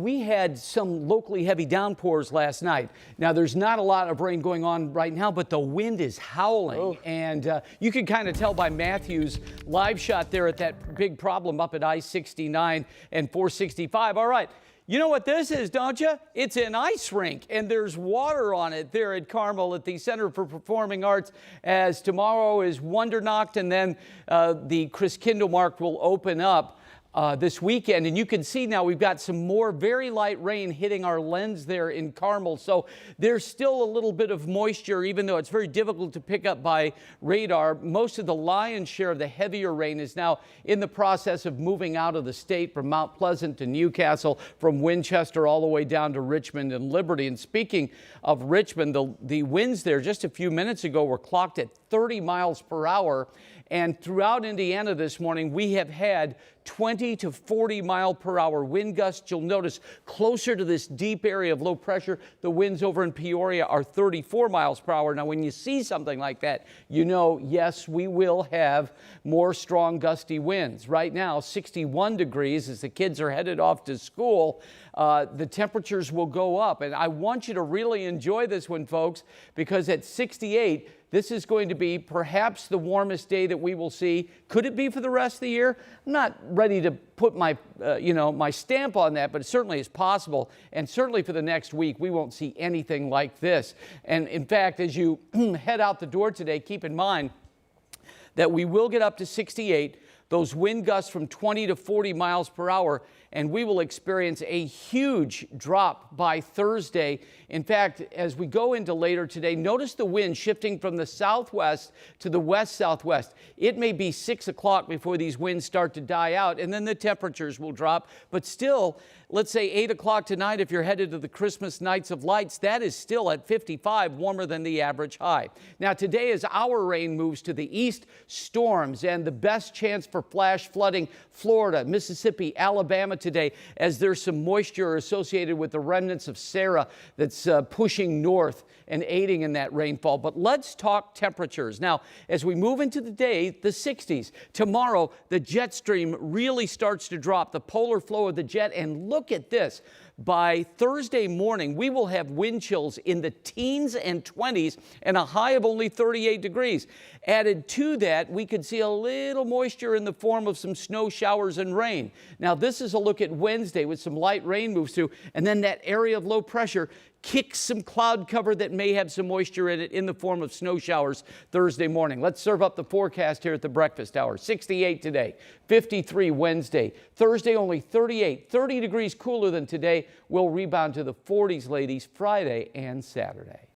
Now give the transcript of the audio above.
We had some locally heavy downpours last night. Now, there's not a lot of rain going on right now, but the wind is howling. And you can kind of tell by Matthew's live shot there at that big problem up at I-69 and 465. All right. You know what this is, don't you? It's an ice rink, and there's water on it there at Carmel at the Center for Performing Arts, as tomorrow is Wondernacht, and then the Christkindlmarkt will open up this weekend. And you can see now we've got some more very light rain hitting our lens there in Carmel. So there's still a little bit of moisture, even though it's very difficult to pick up by radar. Most of the lion's share of the heavier rain is now in the process of moving out of the state from Mount Pleasant to Newcastle, from Winchester all the way down to Richmond and Liberty. And speaking of Richmond, the winds there just a few minutes ago were clocked at 30 miles per hour. And throughout Indiana this morning, we have had 20 to 40 mile per hour wind gusts. You'll notice closer to this deep area of low pressure, the winds over in Peoria are 34 miles per hour. Now, when you see something like that, you know, yes, we will have more strong gusty winds. Right now, 61 degrees as the kids are headed off to school. The temperatures will go up. And I want you to really enjoy this one, folks, because at 68, this is going to be perhaps the warmest day that we will see. Could it be for the rest of the year? I'm not ready to put my, my stamp on that, but it certainly is possible. And certainly for the next week, we won't see anything like this. And in fact, as you head out the door today, keep in mind that we will get up to 68, those wind gusts from 20 to 40 miles per hour, and we will experience a huge drop by Thursday. In fact, as we go into later today, notice the wind shifting from the southwest to the west-southwest. It may be 6 o'clock before these winds start to die out, and then the temperatures will drop. But still, let's say 8 o'clock tonight, if you're headed to the Christmas Nights of Lights, that is still at 55, warmer than the average high. Now, today, as our rain moves to the east, storms and the best chance for flash flooding, Florida, Mississippi, Alabama today, as there's some moisture associated with the remnants of Sarah that's pushing north and aiding in that rainfall. But let's talk temperatures. Now, as we move into the day, the 60s. Tomorrow, the jet stream really starts to drop, the polar flow of the jet, and look at this. By Thursday morning, we will have wind chills in the teens and 20s and a high of only 38 degrees. Added to that, we could see a little moisture in the form of some snow showers and rain. Now, this is a look at Wednesday with some light rain moves through, and then that area of low pressure kicks some cloud cover that may have some moisture in it in the form of snow showers Thursday morning. Let's serve up the forecast here at the breakfast hour. 68 today, 53 Wednesday, Thursday only 38, 30 degrees cooler than today. We'll rebound to the 40s, ladies, Friday and Saturday.